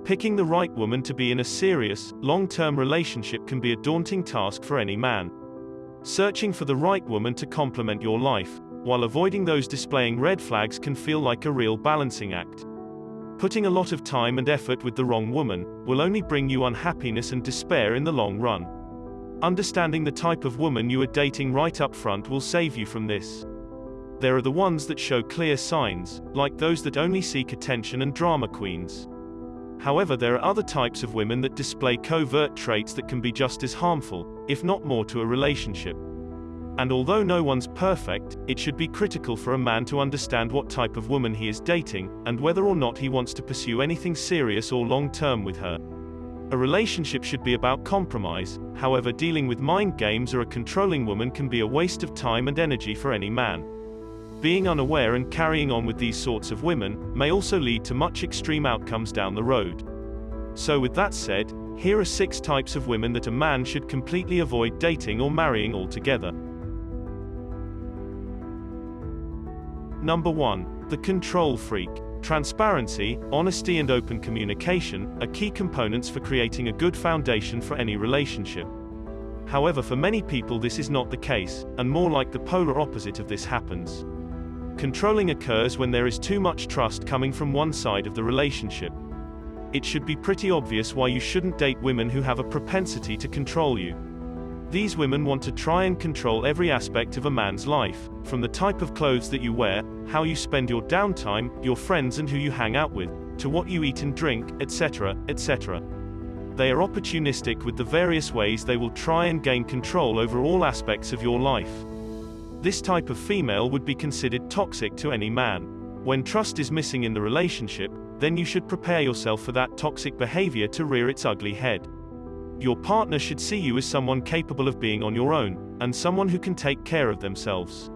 Picking the right woman to be in a serious, long-term relationship can be a daunting task for any man. Searching for the right woman to complement your life, while avoiding those displaying red flags, can feel like a real balancing act. Putting a lot of time and effort with the wrong woman will only bring you unhappiness and despair in the long run. Understanding the type of woman you are dating right up front will save you from this. There are the ones that show clear signs, like those that only seek attention and drama queens. However, there are other types of women that display covert traits that can be just as harmful, if not more, to a relationship. And although no one's perfect, it should be critical for a man to understand what type of woman he is dating, and whether or not he wants to pursue anything serious or long-term with her. A relationship should be about compromise. However, dealing with mind games or a controlling woman can be a waste of time and energy for any man. Being unaware and carrying on with these sorts of women may also lead to much extreme outcomes down the road. So with that said, here are 6 types of women that a man should completely avoid dating or marrying altogether. Number 1. The control freak. Transparency, honesty and open communication are key components for creating a good foundation for any relationship. However, for many people this is not the case, and more like the polar opposite of this happens. Controlling occurs when there is too much trust coming from one side of the relationship. It should be pretty obvious why you shouldn't date women who have a propensity to control you. These women want to try and control every aspect of a man's life, from the type of clothes that you wear, how you spend your downtime, your friends and who you hang out with, to what you eat and drink, etc., etc. They are opportunistic with the various ways they will try and gain control over all aspects of your life. This type of female would be considered toxic to any man. When trust is missing in the relationship, then you should prepare yourself for that toxic behavior to rear its ugly head. Your partner should see you as someone capable of being on your own, and someone who can take care of themselves.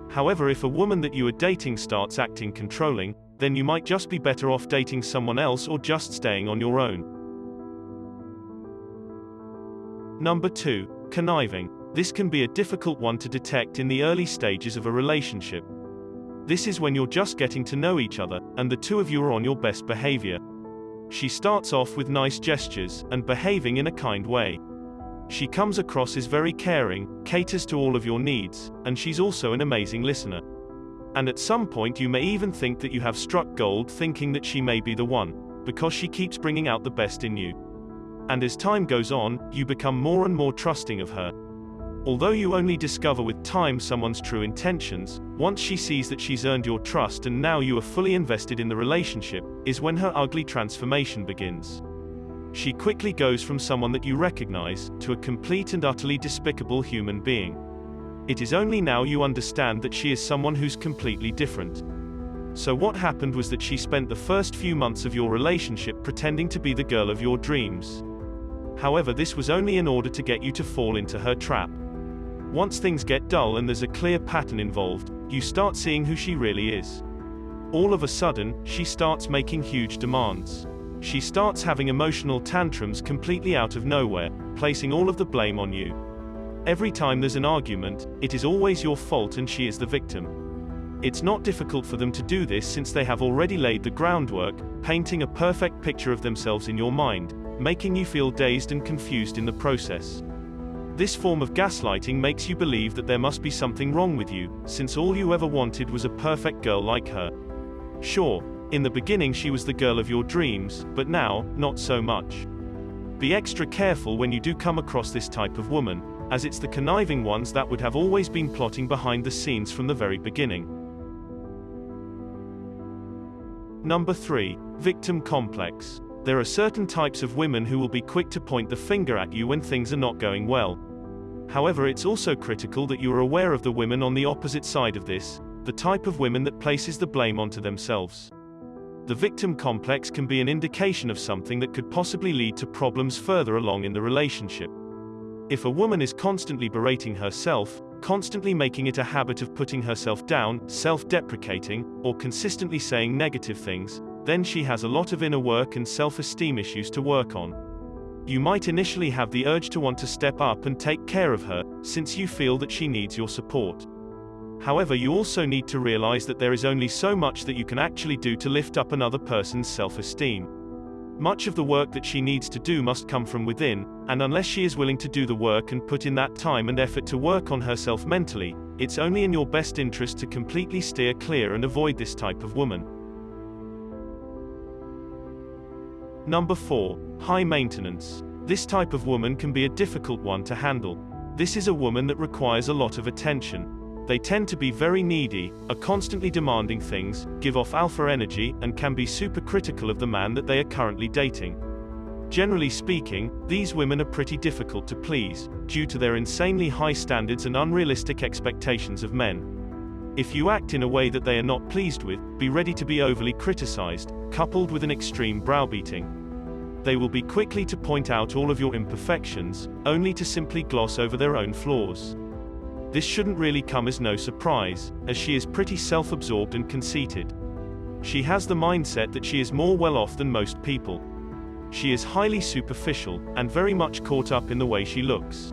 However, if a woman that you are dating starts acting controlling, then you might just be better off dating someone else or just staying on your own. Number 2. Conniving. This can be a difficult one to detect in the early stages of a relationship. This is when you're just getting to know each other, and the two of you are on your best behavior. She starts off with nice gestures, and behaving in a kind way. She comes across as very caring, caters to all of your needs, and she's also an amazing listener. And at some point you may even think that you have struck gold, thinking that she may be the one, because she keeps bringing out the best in you. And as time goes on, you become more and more trusting of her. Although you only discover with time someone's true intentions, once she sees that she's earned your trust and now you are fully invested in the relationship, is when her ugly transformation begins. She quickly goes from someone that you recognize, to a complete and utterly despicable human being. It is only now you understand that she is someone who's completely different. So what happened was that she spent the first few months of your relationship pretending to be the girl of your dreams. However, this was only in order to get you to fall into her trap. Once things get dull and there's a clear pattern involved, you start seeing who she really is. All of a sudden, she starts making huge demands. She starts having emotional tantrums completely out of nowhere, placing all of the blame on you. Every time there's an argument, it is always your fault and she is the victim. It's not difficult for them to do this since they have already laid the groundwork, painting a perfect picture of themselves in your mind, making you feel dazed and confused in the process. This form of gaslighting makes you believe that there must be something wrong with you, since all you ever wanted was a perfect girl like her. Sure, in the beginning she was the girl of your dreams, but now, not so much. Be extra careful when you do come across this type of woman, as it's the conniving ones that would have always been plotting behind the scenes from the very beginning. Number 3. Victim complex. There are certain types of women who will be quick to point the finger at you when things are not going well. However, it's also critical that you are aware of the women on the opposite side of this, the type of women that places the blame onto themselves. The victim complex can be an indication of something that could possibly lead to problems further along in the relationship. If a woman is constantly berating herself, constantly making it a habit of putting herself down, self-deprecating, or consistently saying negative things, then she has a lot of inner work and self-esteem issues to work on. You might initially have the urge to want to step up and take care of her, since you feel that she needs your support. However, you also need to realize that there is only so much that you can actually do to lift up another person's self-esteem. Much of the work that she needs to do must come from within, and unless she is willing to do the work and put in that time and effort to work on herself mentally, it's only in your best interest to completely steer clear and avoid this type of woman. Number 4. High maintenance. This type of woman can be a difficult one to handle. This is a woman that requires a lot of attention. They tend to be very needy, are constantly demanding things, give off alpha energy, and can be super critical of the man that they are currently dating. Generally speaking, these women are pretty difficult to please, due to their insanely high standards and unrealistic expectations of men. If you act in a way that they are not pleased with, be ready to be overly criticized, coupled with an extreme browbeating. They will be quickly to point out all of your imperfections, only to simply gloss over their own flaws. This shouldn't really come as no surprise, as she is pretty self-absorbed and conceited. She has the mindset that she is more well off than most people. She is highly superficial, and very much caught up in the way she looks.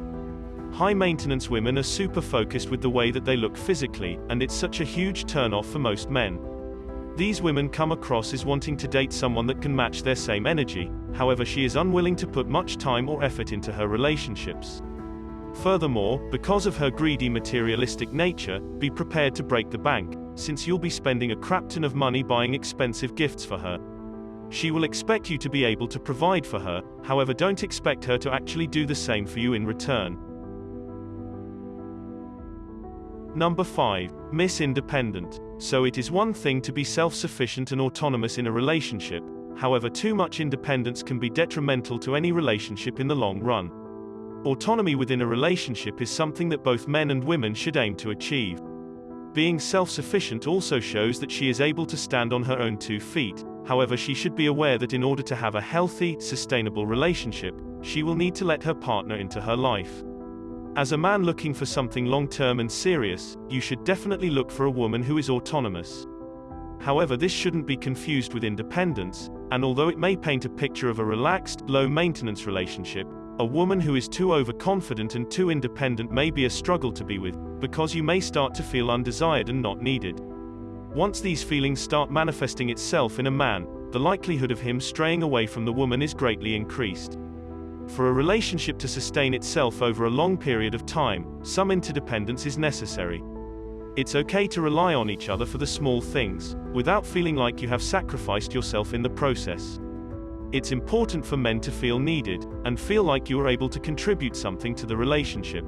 High-maintenance women are super focused with the way that they look physically, and it's such a huge turn-off for most men. These women come across as wanting to date someone that can match their same energy, however she is unwilling to put much time or effort into her relationships. Furthermore, because of her greedy materialistic nature, be prepared to break the bank, since you'll be spending a crap ton of money buying expensive gifts for her. She will expect you to be able to provide for her, however don't expect her to actually do the same for you in return. Number 5. Miss Independent. So it is one thing to be self-sufficient and autonomous in a relationship, however too much independence can be detrimental to any relationship in the long run. Autonomy within a relationship is something that both men and women should aim to achieve. Being self-sufficient also shows that she is able to stand on her own 2 feet, however she should be aware that in order to have a healthy, sustainable relationship, she will need to let her partner into her life. As a man looking for something long-term and serious, you should definitely look for a woman who is autonomous. However, this shouldn't be confused with independence, and although it may paint a picture of a relaxed, low-maintenance relationship, a woman who is too overconfident and too independent may be a struggle to be with, because you may start to feel undesired and not needed. Once these feelings start manifesting itself in a man, the likelihood of him straying away from the woman is greatly increased. For a relationship to sustain itself over a long period of time, some interdependence is necessary. It's okay to rely on each other for the small things, without feeling like you have sacrificed yourself in the process. It's important for men to feel needed, and feel like you are able to contribute something to the relationship.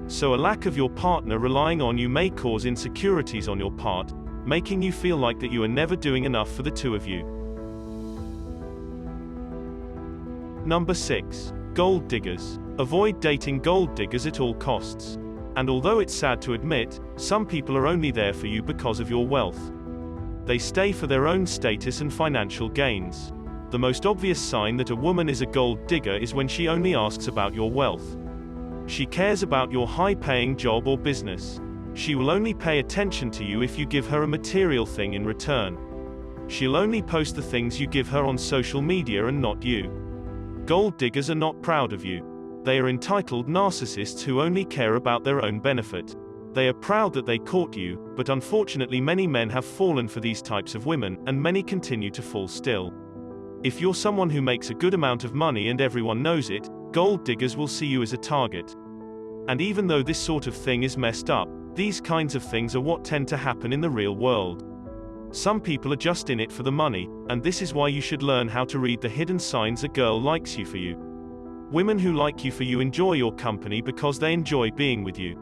So a lack of your partner relying on you may cause insecurities on your part, making you feel like that you are never doing enough for the two of you. Number 6. Gold diggers. Avoid dating gold diggers at all costs. And although it's sad to admit, some people are only there for you because of your wealth. They stay for their own status and financial gains. The most obvious sign that a woman is a gold digger is when she only asks about your wealth. She cares about your high-paying job or business. She will only pay attention to you if you give her a material thing in return. She'll only post the things you give her on social media and not you. Gold diggers are not proud of you. They are entitled narcissists who only care about their own benefit. They are proud that they caught you, but unfortunately many men have fallen for these types of women, and many continue to fall still. If you're someone who makes a good amount of money and everyone knows it, gold diggers will see you as a target. And even though this sort of thing is messed up, these kinds of things are what tend to happen in the real world. Some people are just in it for the money, and this is why you should learn how to read the hidden signs a girl likes you for you. Women who like you for you enjoy your company because they enjoy being with you.